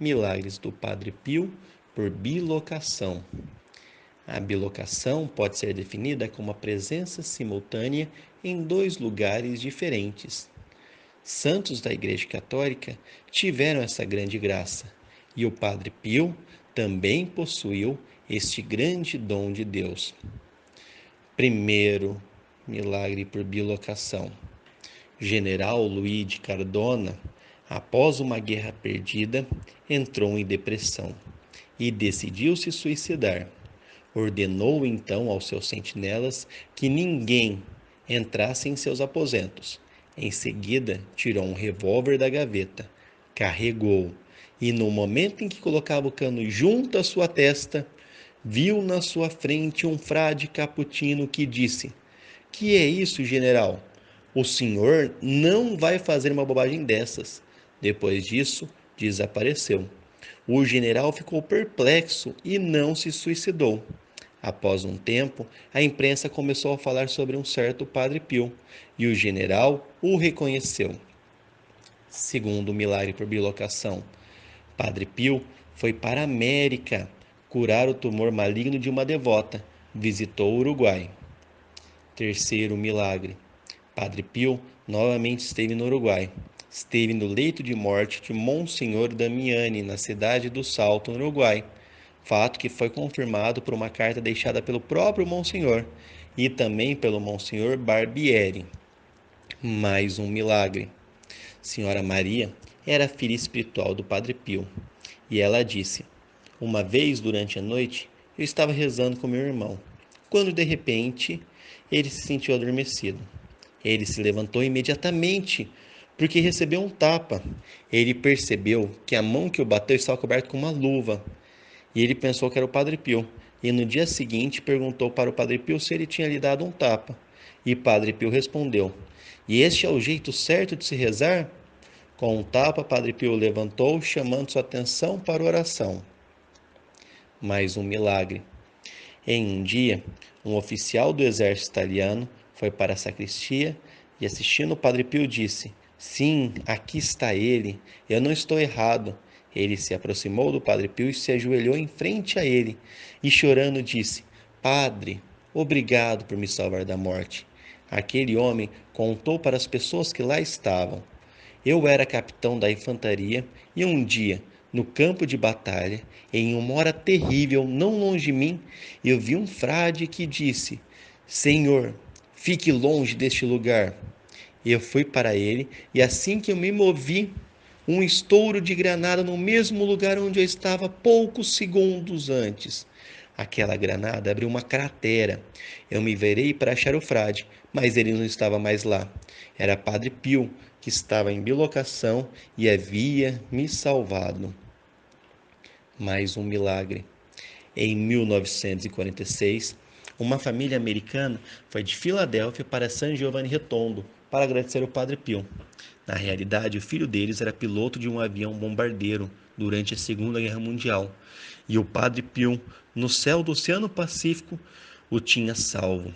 Milagres do Padre Pio por bilocação. A bilocação pode ser definida como a presença simultânea em dois lugares diferentes. Santos da Igreja Católica tiveram essa grande graça, e o Padre Pio também possuiu este grande dom de Deus. Primeiro milagre por bilocação. General Luiz de Cardona, após uma guerra perdida, entrou em depressão e decidiu se suicidar. Ordenou então aos seus sentinelas que ninguém entrasse em seus aposentos. Em seguida, tirou um revólver da gaveta, carregou e, no momento em que colocava o cano junto à sua testa, viu na sua frente um frade caputino que disse: "Que é isso, general? O senhor não vai fazer uma bobagem dessas." Depois disso, desapareceu. O general ficou perplexo e não se suicidou. Após um tempo, a imprensa começou a falar sobre um certo Padre Pio, e o general o reconheceu. Segundo o milagre por bilocação, Padre Pio foi para a América curar o tumor maligno de uma devota. Visitou o Uruguai. Terceiro milagre. Padre Pio novamente esteve no Uruguai. Esteve no leito de morte de Monsenhor Damiani, na cidade do Salto, no Uruguai. Fato que foi confirmado por uma carta deixada pelo próprio Monsenhor e também pelo Monsenhor Barbieri. Mais um milagre. Senhora Maria era filha espiritual do Padre Pio, e ela disse: "Uma vez durante a noite eu estava rezando com meu irmão, quando de repente ele se sentiu adormecido. Ele se levantou imediatamente, porque recebeu um tapa. Ele percebeu que a mão que o bateu estava coberta com uma luva, e ele pensou que era o Padre Pio. E no dia seguinte perguntou para o Padre Pio se ele tinha lhe dado um tapa. E Padre Pio respondeu: "E este é o jeito certo de se rezar?" Com um tapa, Padre Pio levantou, chamando sua atenção para a oração. Mais um milagre. Em um dia, um oficial do exército italiano foi para a sacristia e, assistindo o Padre Pio, disse: "Sim, aqui está ele. Eu não estou errado." Ele se aproximou do Padre Pio e se ajoelhou em frente a ele e, chorando, disse: "Padre, obrigado por me salvar da morte." Aquele homem contou para as pessoas que lá estavam: "Eu era capitão da infantaria e um dia, no campo de batalha, em uma hora terrível, não longe de mim, eu vi um frade que disse: 'Senhor, fique longe deste lugar.' Eu fui para ele e assim que eu me movi, um estouro de granada no mesmo lugar onde eu estava poucos segundos antes. Aquela granada abriu uma cratera. Eu me virei para achar o frade, mas ele não estava mais lá. Era Padre Pio, que estava em bilocação e havia me salvado." Mais um milagre. Em 1946, uma família americana foi de Filadélfia para San Giovanni Rotondo para agradecer ao Padre Pio. Na realidade, o filho deles era piloto de um avião bombardeiro durante a Segunda Guerra Mundial, e o Padre Pio, no céu do Oceano Pacífico, o tinha salvo.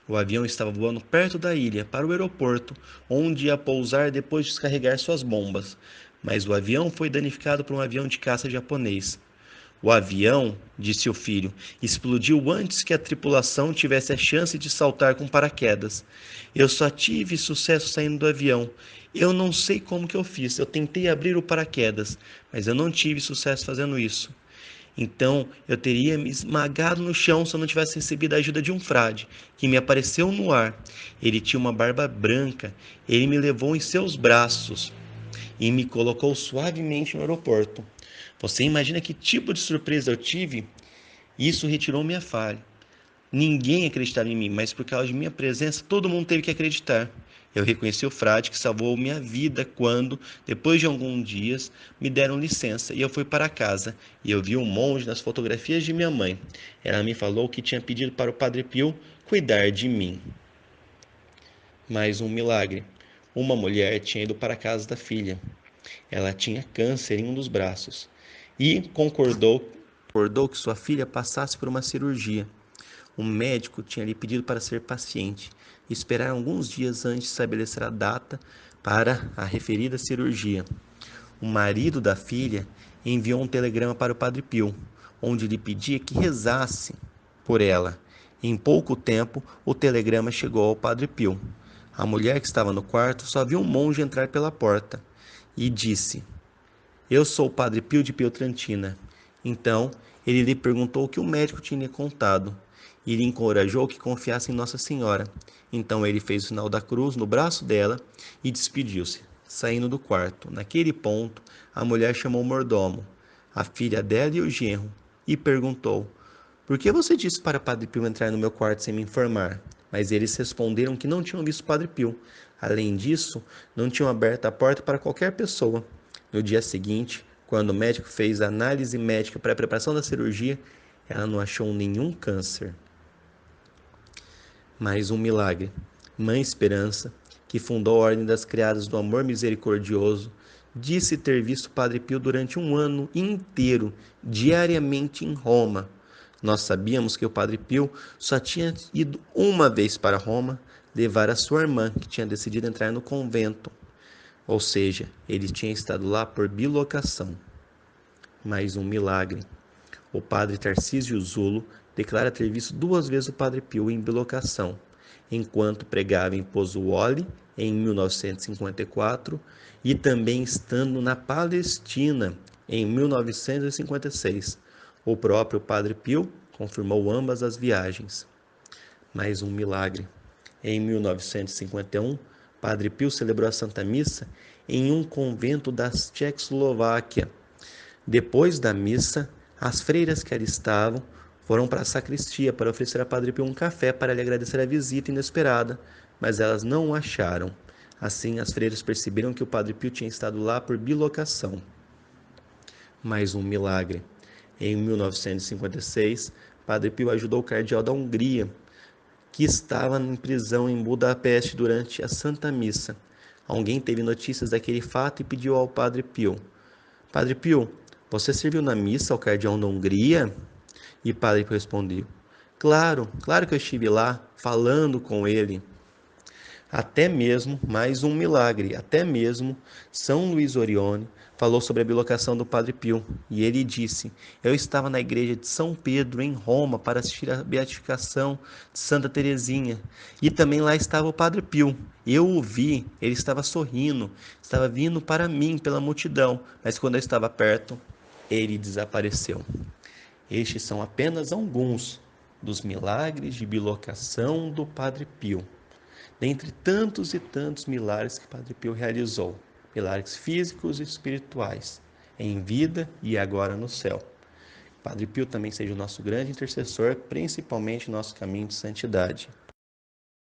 O avião estava voando perto da ilha, para o aeroporto, onde ia pousar depois de descarregar suas bombas, mas o avião foi danificado por um avião de caça japonês. "O avião," disse o filho, "explodiu antes que a tripulação tivesse a chance de saltar com paraquedas. Eu só tive sucesso saindo do avião. Eu não sei como que eu fiz. Eu tentei abrir o paraquedas, mas eu não tive sucesso fazendo isso. Então eu teria me esmagado no chão se eu não tivesse recebido a ajuda de um frade, que me apareceu no ar. Ele tinha uma barba branca. Ele me levou em seus braços e me colocou suavemente no aeroporto. Você imagina que tipo de surpresa eu tive? Isso retirou minha falha. Ninguém acreditava em mim, mas por causa de minha presença, todo mundo teve que acreditar. Eu reconheci o frade que salvou minha vida quando, depois de alguns dias, me deram licença e eu fui para casa. E eu vi um monge nas fotografias de minha mãe. Ela me falou que tinha pedido para o Padre Pio cuidar de mim." Mais um milagre. Uma mulher tinha ido para a casa da filha. Ela tinha câncer em um dos braços e concordou que sua filha passasse por uma cirurgia. O médico tinha lhe pedido para ser paciente e esperar alguns dias antes de estabelecer a data para a referida cirurgia. O marido da filha enviou um telegrama para o Padre Pio, onde lhe pedia que rezasse por ela. Em pouco tempo, o telegrama chegou ao Padre Pio. A mulher que estava no quarto só viu um monge entrar pela porta e disse: Eu sou o Padre Pio de Pietrantina. Então, ele lhe perguntou o que o médico tinha contado e lhe encorajou que confiasse em Nossa Senhora. Então ele fez o sinal da cruz no braço dela e despediu-se, saindo do quarto. Naquele ponto, a mulher chamou o mordomo, a filha dela e o genro, e perguntou: Por que você disse para Padre Pio entrar no meu quarto sem me informar? Mas eles responderam que não tinham visto Padre Pio. Além disso, não tinham aberto a porta para qualquer pessoa. No dia seguinte, quando o médico fez a análise médica para a preparação da cirurgia, ela não achou nenhum câncer. Mais um milagre. Mãe Esperança, que fundou a Ordem das Criadas do Amor Misericordioso, disse ter visto Padre Pio durante um ano inteiro, diariamente em Roma. Nós sabíamos que o Padre Pio só tinha ido uma vez para Roma levar a sua irmã, que tinha decidido entrar no convento. Ou seja, ele tinha estado lá por bilocação. Mais um milagre. O padre Tarcísio Zulo declara ter visto 2 vezes o Padre Pio em bilocação, enquanto pregava em Pozzuoli, em 1954, e também estando na Palestina, em 1956. O próprio Padre Pio confirmou ambas as viagens. Mais um milagre. Em 1951, Padre Pio celebrou a Santa Missa em um convento da Tchecoslováquia. Depois da missa, as freiras que ali estavam foram para a sacristia para oferecer a Padre Pio um café para lhe agradecer a visita inesperada, mas elas não o acharam. Assim, as freiras perceberam que o Padre Pio tinha estado lá por bilocação. Mais um milagre. Em 1956, Padre Pio ajudou o cardeal da Hungria, que estava em prisão em Budapeste durante a Santa Missa. Alguém teve notícias daquele fato e pediu ao Padre Pio: Padre Pio, você serviu na missa ao cardeal da Hungria? E Padre Pio respondeu: claro que eu estive lá, falando com ele. Até mesmo, mais um milagre, até mesmo São Luís Orione falou sobre a bilocação do Padre Pio, e ele disse: Eu estava na igreja de São Pedro, em Roma, para assistir à beatificação de Santa Teresinha, e também lá estava o Padre Pio. Eu o vi, ele estava sorrindo, estava vindo para mim pela multidão, mas quando eu estava perto, ele desapareceu. Estes são apenas alguns dos milagres de bilocação do Padre Pio, dentre tantos e tantos milagres que Padre Pio realizou, milagres físicos e espirituais, em vida e agora no céu. Padre Pio também seja o nosso grande intercessor, principalmente no nosso caminho de santidade.